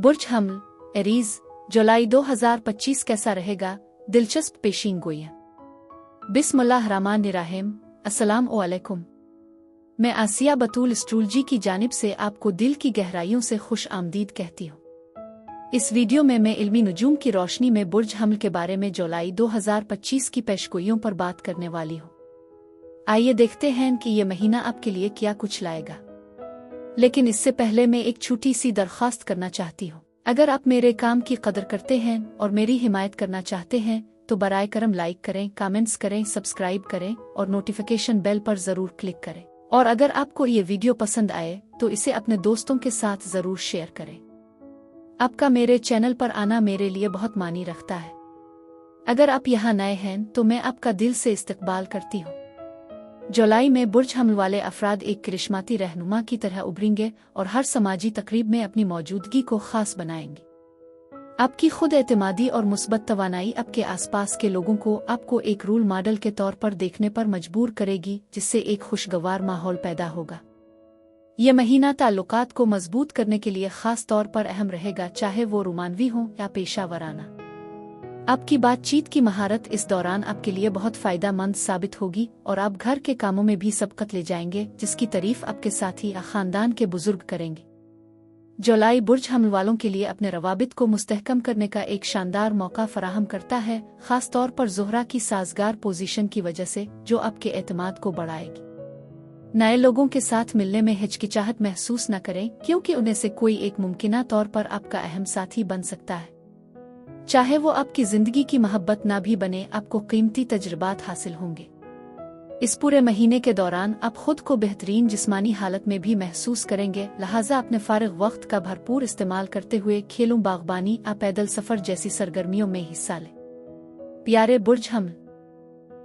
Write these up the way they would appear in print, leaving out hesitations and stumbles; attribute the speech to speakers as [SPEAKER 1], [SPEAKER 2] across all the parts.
[SPEAKER 1] बुर्ज हमल एरीज जुलाई 2025 कैसा रहेगा? दिलचस्प पेशीन गोइयां। बिस्मिल्लाहिर्रहमानिर्रहीम। अस्सलाम वालेकुम। मैं आसिया बतूल एस्ट्रोलॉजी की जानिब से आपको दिल की गहराइयों से खुश आमदीद कहती हूँ। इस वीडियो में मैं इल्मी नुजूम की रोशनी में बुर्ज हमल के बारे में जुलाई 2025 की पेशगोइयों पर बात करने वाली हूँ। आइए देखते हैं कि ये महीना आपके लिए क्या कुछ लाएगा। लेकिन इससे पहले मैं एक छोटी सी दरख्वास्त करना चाहती हूँ। अगर आप मेरे काम की कदर करते हैं और मेरी हिमायत करना चाहते हैं तो बराए करम लाइक करें, कमेंट्स करें, सब्सक्राइब करें और नोटिफिकेशन बेल पर ज़रूर क्लिक करें। और अगर आपको ये वीडियो पसंद आए तो इसे अपने दोस्तों के साथ ज़रूर शेयर करें। आपका मेरे चैनल पर आना मेरे लिए बहुत मानी रखता है। अगर आप यहाँ नए हैं तो मैं आपका दिल से इस्तकबाल करती हूँ। जुलाई में बुर्ज हमल वाले अफराद एक करिश्माती रहनुमा की तरह उभरेंगे और हर समाजी तकरीब में अपनी मौजूदगी को खास बनाएंगे। आपकी खुद एतमादी और मुस्बत तवानाई आपके आसपास के लोगों को आपको एक रोल मॉडल के तौर पर देखने पर मजबूर करेगी, जिससे एक खुशगवार माहौल पैदा होगा। यह महीना ताल्लुकात को मजबूत करने के लिए खास तौर पर अहम रहेगा, चाहे वो रोमानवी हो या पेशा वराना। आपकी बातचीत की महारत इस दौरान आपके लिए बहुत फायदेमंद साबित होगी और आप घर के कामों में भी सबकत ले जाएंगे, जिसकी तारीफ आपके साथी या खानदान के बुजुर्ग करेंगे। जुलाई बुर्ज हमल वालों के लिए अपने रवाबित को मुस्तहकम करने का एक शानदार मौका फराहम करता है, खास तौर पर ज़ोहरा की साजगार पोजीशन की वजह से, जो आपके एतमाद को बढ़ाएगी। नए लोगों के साथ मिलने में हिचकिचाहट महसूस न करें, क्योंकि उन्हें से कोई एक मुमकिना तौर पर आपका अहम साथी बन सकता है। चाहे वो आपकी जिंदगी की मोहब्बत ना भी बने, आपको कीमती तजुर्बात हासिल होंगे। इस पूरे महीने के दौरान आप खुद को बेहतरीन जिस्मानी हालत में भी महसूस करेंगे, लिहाजा अपने फारिग वक्त का भरपूर इस्तेमाल करते हुए खेलों, बागबानी या पैदल सफर जैसी सरगर्मियों में हिस्सा लें। प्यारे बुर्ज हमल,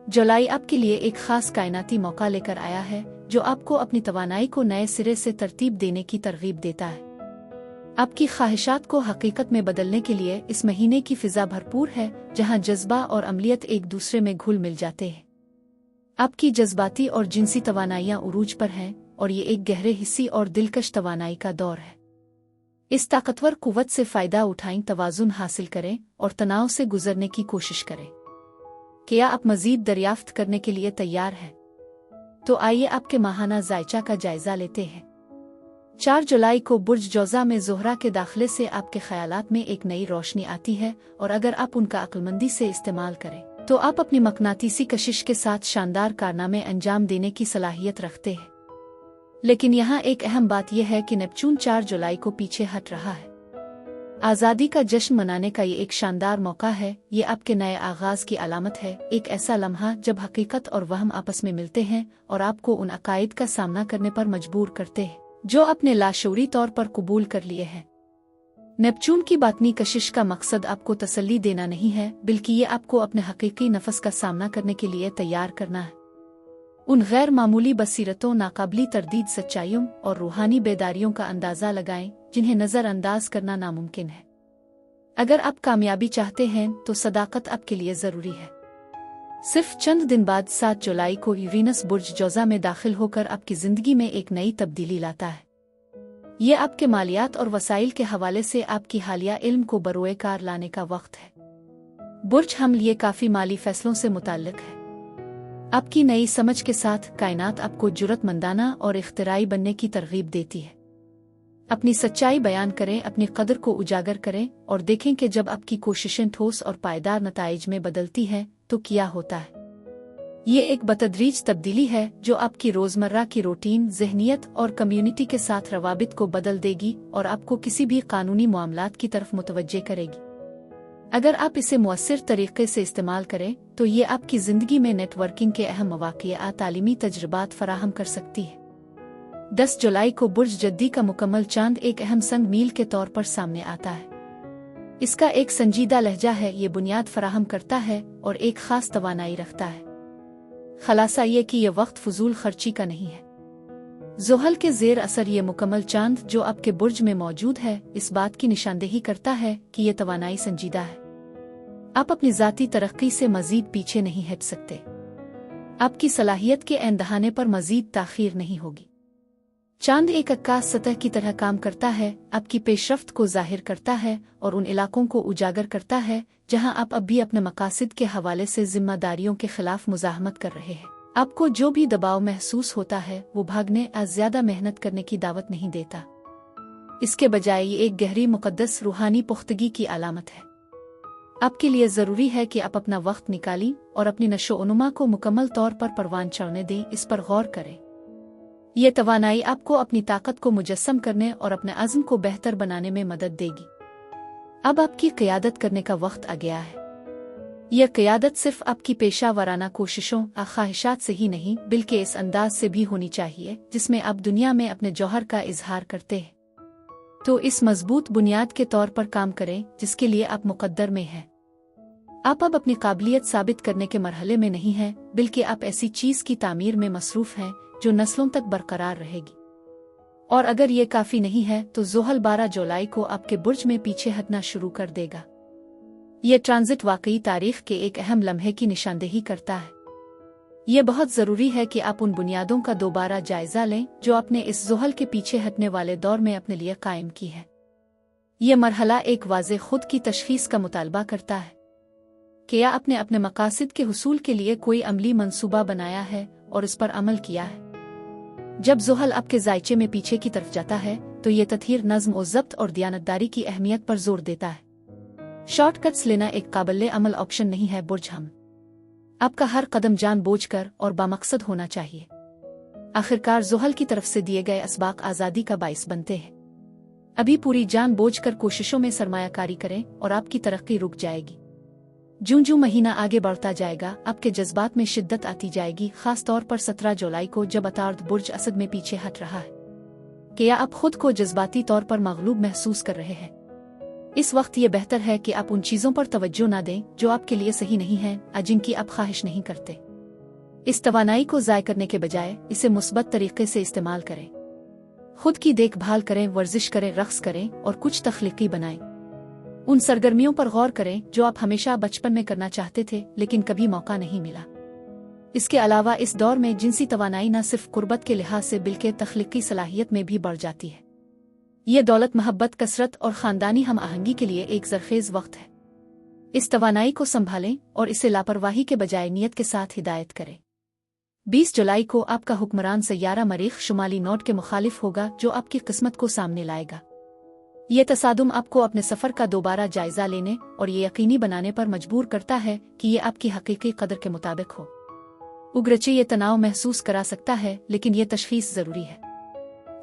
[SPEAKER 1] जुलाई आपके लिए एक खास कायनाती मौका लेकर आया है, जो आपको अपनी तवानाई को नए सिरे से तरतीब देने की तरगीब देता है। आपकी ख्वाहिशात को हकीकत में बदलने के लिए इस महीने की फिजा भरपूर है, जहां जज्बा और अमलियत एक दूसरे में घुल मिल जाते हैं। आपकी जज्बाती और जिनसी तवानाइयां उरूज पर हैं और ये एक गहरे हिस्सी और दिलकश तवानाई का दौर है। इस ताकतवर कुव्वत से फ़ायदा उठाएं, तवाज़ुन हासिल करें और तनाव से गुजरने की कोशिश करें। क्या आप मज़ीद दरियाफ्त करने के लिए तैयार हैं? तो आइए आपके माहाना जायचा का जायज़ा लेते हैं। 4 जुलाई को बुर्ज जोज़ा में ज़ोहरा के दाखिले से आपके ख्यालात में एक नई रोशनी आती है, और अगर आप उनका अक्लमंदी से इस्तेमाल करें तो आप अपनी मकनातीसी कशिश के साथ शानदार कारनामे अंजाम देने की सलाहियत रखते हैं। लेकिन यहाँ एक अहम बात यह है कि नेपच्यून 4 जुलाई को पीछे हट रहा है। आज़ादी का जश्न मनाने का ये एक शानदार मौका है। ये आपके नए आगाज की अलामत है, एक ऐसा लम्हा जब हकीकत और वहम आपस में मिलते हैं और आपको उन अकायद का सामना करने पर मजबूर करते हैं जो आपने लाशऊरी तौर पर कबूल कर लिए हैं। नेपच्यून की बातनी कशिश का मकसद आपको तसल्ली देना नहीं है, बल्कि ये आपको अपने हकीकी नफस का सामना करने के लिए तैयार करना है। उन गैर मामूली बसीरतों, नाकाबिली तरदीद सच्चाइयों और रूहानी बेदारियों का अंदाज़ा लगाएं जिन्हें नज़रअंदाज करना नामुमकिन है। अगर आप कामयाबी चाहते हैं तो सदाकत आपके लिए ज़रूरी है। सिर्फ चंद दिन बाद 7 जुलाई को यूरेनस बुर्ज जोज़ा में दाखिल होकर आपकी ज़िंदगी में एक नई तब्दीली लाता है। ये आपके मालियात और वसाइल के हवाले से आपकी हालिया इल्म को बरोए कार लाने का वक्त है। बुर्ज हमल ये काफ़ी माली फैसलों से मुताल्लिक है। आपकी नई समझ के साथ कायनात आपको जुर्रतमंदाना और इख्तिराई बनने की तरगीब देती है। अपनी सच्चाई बयान करें, अपनी कदर को उजागर करें और देखें कि जब आपकी कोशिशें ठोस और पायदार नताइज में बदलती हैं तो क्या होता है। ये एक बतदरीज तब्दीली है जो आपकी रोज़मर्रा की रूटीन, ज़हनियत और कम्युनिटी के साथ रवाबित को बदल देगी और आपको किसी भी कानूनी मामलात की तरफ मुतवज्जे करेगी। अगर आप इसे मुअस्सिर तरीके से इस्तेमाल करें तो ये आपकी ज़िंदगी में नेटवर्किंग के अहम मौक़े या तालीमी तजुर्बात फराहम कर सकती है। 10 जुलाई को बुर्ज जद्दी का मुकम्मल चांद एक अहम संग मील के तौर पर सामने आता है। इसका एक संजीदा लहजा है, ये बुनियाद फराहम करता है और एक ख़ास तवानाई रखता है। खलासा ये कि यह वक्त फजूल खर्ची का नहीं है। ज़ोहल के ज़ेर असर ये मुकम्मल चांद जो आपके बुर्ज में मौजूद है, इस बात की निशानदेही करता है कि यह तवानाई संजीदा है। आप अपनी ज़ाती तरक्की से मज़ीद पीछे नहीं हट सकते। आपकी सलाहियत के ऐन दहाने पर मज़ीद ताख़ीर नहीं होगी। चांद एक अक्कास सतह की तरह काम करता है, आपकी पेशरफ्त को जाहिर करता है और उन इलाकों को उजागर करता है जहां आप अब भी अपने मकासद के हवाले से जिम्मेदारियों के खिलाफ मुजाहमत कर रहे हैं। आपको जो भी दबाव महसूस होता है वो भागने या ज्यादा मेहनत करने की दावत नहीं देता। इसके बजाय ये एक गहरी मुकद्दस रूहानी पुख्तगी की अलामत है। आपके लिए जरूरी है कि आप अपना वक्त निकालें और अपनी नशो-ओ-नुमा को मुकम्मल तौर पर परवान चढ़ने दें। इस पर गौर करें। ये तवानाई आपको अपनी ताकत को मुजस्सम करने और अपने अज़्म को बेहतर बनाने में मदद देगी। अब आपकी क़ियादत करने का वक्त आ गया है। यह क़ियादत सिर्फ आपकी पेशा वाराना कोशिशों या ख्वाहिशात से ही नहीं बल्कि इस अंदाज से भी होनी चाहिए जिसमें आप दुनिया में अपने जौहर का इजहार करते हैं। तो इस मजबूत बुनियाद के तौर पर काम करें जिसके लिए आप मुकद्दर में हैं। आप अब अपनी काबिलियत साबित करने के मरहले में नहीं हैं, बल्कि आप ऐसी चीज़ की तामीर में मसरूफ़ हैं जो नस्लों तक बरकरार रहेगी। और अगर ये काफ़ी नहीं है तो ज़ोहल 12 जुलाई को आपके बुर्ज में पीछे हटना शुरू कर देगा। ये ट्रांजिट वाकई तारीख के एक अहम लम्हे की निशानदेही करता है। ये बहुत ज़रूरी है कि आप उन बुनियादों का दोबारा जायज़ा लें जो आपने इस ज़ोहल के पीछे हटने वाले दौर में अपने लिए कायम की है। यह मरहला एक वाज़े खुद की तशख़ीस का मुतालबा करता है कि या आपने अपने मकासद के हुसूल के लिए कोई अमली मंसूबा बनाया है और इस पर अमल किया है। जब ज़ोहल आपके जायचे में पीछे की तरफ जाता है तो ये तत्हीर नज़्म और ज़ब्त और दियानतदारी की अहमियत पर जोर देता है। शॉर्टकट्स लेना एक काबिल अमल ऑप्शन नहीं है बुर्ज हम। आपका हर कदम जानबूझकर और बामकसद होना चाहिए। आखिरकार ज़ोहल की तरफ से दिए गए असबाक आज़ादी का बाइस बनते हैं। अभी पूरी जानबूझकर कोशिशों में सरमायाकारी करें और आपकी तरक्की रुक जाएगी। जूं महीना आगे बढ़ता जाएगा आपके जज्बात में शिद्दत आती जाएगी, खास तौर पर 17 जुलाई को जब अतार्द बुर्ज असद में पीछे हट रहा है कि या आप खुद को जज्बाती तौर पर मगलूब महसूस कर रहे हैं। इस वक्त ये बेहतर है कि आप उन चीज़ों पर तवज्जो ना दें जो आपके लिए सही नहीं हैं या जिनकी आप ख्वाहिश नहीं करते। इस तवानाई को ज़ाय करने के बजाय इसे मुस्बत तरीके से इस्तेमाल करें। खुद की देखभाल करें, वर्जिश करें, रक़्स करें और कुछ तख्लीकी बनाएं। उन सरगर्मियों पर गौर करें जो आप हमेशा बचपन में करना चाहते थे लेकिन कभी मौका नहीं मिला। इसके अलावा इस दौर में जिनसी तवानाई न सिर्फ कुर्बत के लिहाज से बल्कि तख्लीकी सलाहियत में भी बढ़ जाती है। यह दौलत, मोहब्बत, कसरत और ख़ानदानी हम आहंगी के लिए एक ज़रखेज़ वक्त है। इस तवानाई को संभालें और इसे लापरवाही के बजाय नियत के साथ हिदायत करें। 20 जुलाई को आपका हुक्मरान सय्यारा मरीख शुमाली नोट के मुखालिफ होगा जो आपकी किस्मत को सामने लाएगा। ये तसादुम आपको अपने सफ़र का दोबारा जायज़ा लेने और ये यकीनी बनाने पर मजबूर करता है कि ये आपकी हकीकी कदर के मुताबिक हो। उगरचे ये तनाव महसूस करा सकता है लेकिन ये तशख़ीस ज़रूरी है।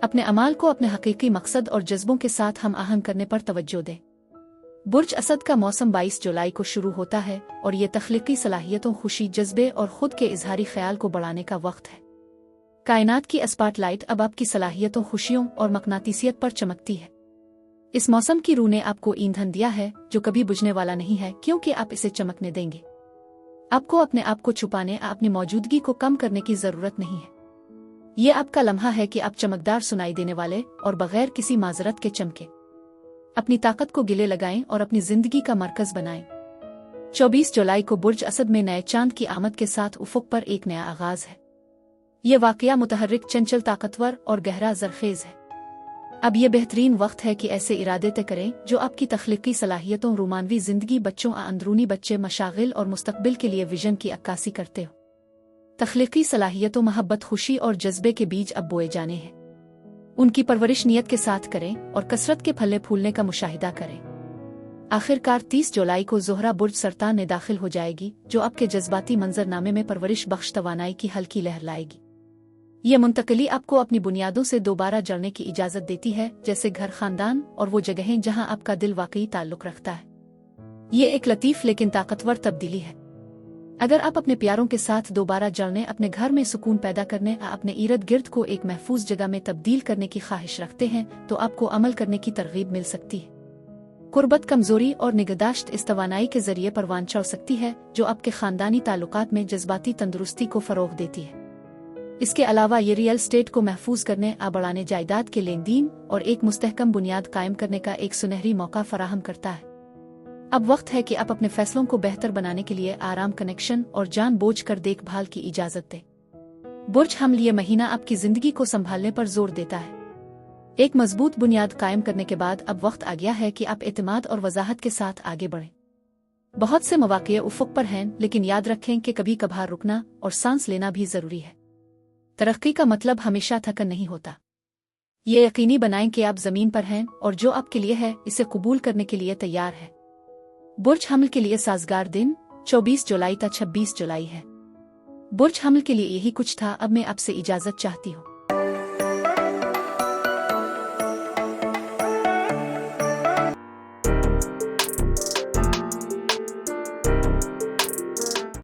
[SPEAKER 1] अपने अमाल को अपने हकीकी मकसद और जज्बों के साथ हम आहंग करने पर तवज्जो दें। बुर्ज असद का मौसम 22 जुलाई को शुरू होता है और ये तख्लीकी सलाहियतों, खुशी, जज्बे और खुद के इजहारी ख्याल को बढ़ाने का वक्त है। कायनात की स्पॉटलाइट अब आपकी सलाहियतों, खुशियों और मकनातीसियत पर चमकती है। इस मौसम की रूह ने आपको ईंधन दिया है जो कभी बुझने वाला नहीं है क्योंकि आप इसे चमकने देंगे। आपको अपने आप को छुपाने, अपनी मौजूदगी को कम करने की जरूरत नहीं है। ये आपका लम्हा है कि आप चमकदार, सुनाई देने वाले और बगैर किसी माजरत के चमके। अपनी ताकत को गिले लगाएं और अपनी जिंदगी का मरकज बनाएं। 24 जुलाई को बुर्ज असद में नए चांद की आमद के साथ उफुक पर एक नया आगाज है। यह वाकया मुतहर्रिक, चंचल, ताकतवर और गहरा ज़रखेज़ है। अब यह बेहतरीन वक्त है कि ऐसे इरादे तय करें जो आपकी तख्लीकी सलाहियतों, रूमानवी जिंदगी, बच्चों, अंदरूनी बच्चे, मशागिल और मुस्तकबिल के लिए विजन की अक्कासी करते हो। तख्लीकी सलाहियतों, मोहब्बत, खुशी और जज्बे के बीज अब बोए जाने हैं। उनकी परवरिश नियत के साथ करें और कसरत के फले फूलने का मुशाहिदा करें। आखिरकार 30 जुलाई को ज़ोहरा बुर्ज सरतान में दाखिल हो जाएगी जो आपके जज्बाती मंजरनामे में परवरिश बख्श तवानाई की हल्की लहर लाएगी। यह मुंतकली आपको अपनी बुनियादों से दोबारा जड़ने की इजाज़त देती है, जैसे घर, खानदान और वो जगहें जहां आपका दिल वाकई ताल्लुक़ रखता है। ये एक लतीफ़ लेकिन ताकतवर तब्दीली है। अगर आप अपने प्यारों के साथ दोबारा जड़ने, अपने घर में सुकून पैदा करने, अपने इर्द गिर्द को एक महफूज जगह में तब्दील करने की ख्वाहिश रखते हैं तो आपको अमल करने की तरगीब मिल सकती है। कुर्बत, कमजोरी और निगहदाश्त इस तवानाई के जरिए परवान चढ़ सकती है जो आपके खानदानी ताल्लुकात में जज्बाती तंदुरुस्ती को फ़रोग़ देती है। इसके अलावा ये रियल स्टेट को महफूज करने, बढ़ाने, जायदाद के लेन देन और एक मुस्तहकम बुनियाद कायम करने का एक सुनहरी मौका फराहम करता है। अब वक्त है कि आप अपने फैसलों को बेहतर बनाने के लिए आराम, कनेक्शन और जानबूझकर देखभाल की इजाज़त दें। बुर्ज हमल ये महीना आपकी जिंदगी को संभालने पर जोर देता है। एक मजबूत बुनियाद कायम करने के बाद अब वक्त आ गया है कि आप एतमाद और वजाहत के साथ आगे बढ़ें। बहुत से मौक़े उफ़ुक़ पर हैं, लेकिन याद रखें कि कभी कभार रुकना और सांस लेना भी ज़रूरी है। तरक्की का मतलब हमेशा थकन नहीं होता। ये यकीनी बनाएं कि आप ज़मीन पर हैं और जो आपके लिए है इसे कबूल करने के लिए तैयार है। बुर्ज हमल के लिए साजगार दिन 24 जुलाई था 26 जुलाई है। बुर्ज हमल के लिए यही कुछ था। अब मैं आपसे इजाज़त चाहती हूँ।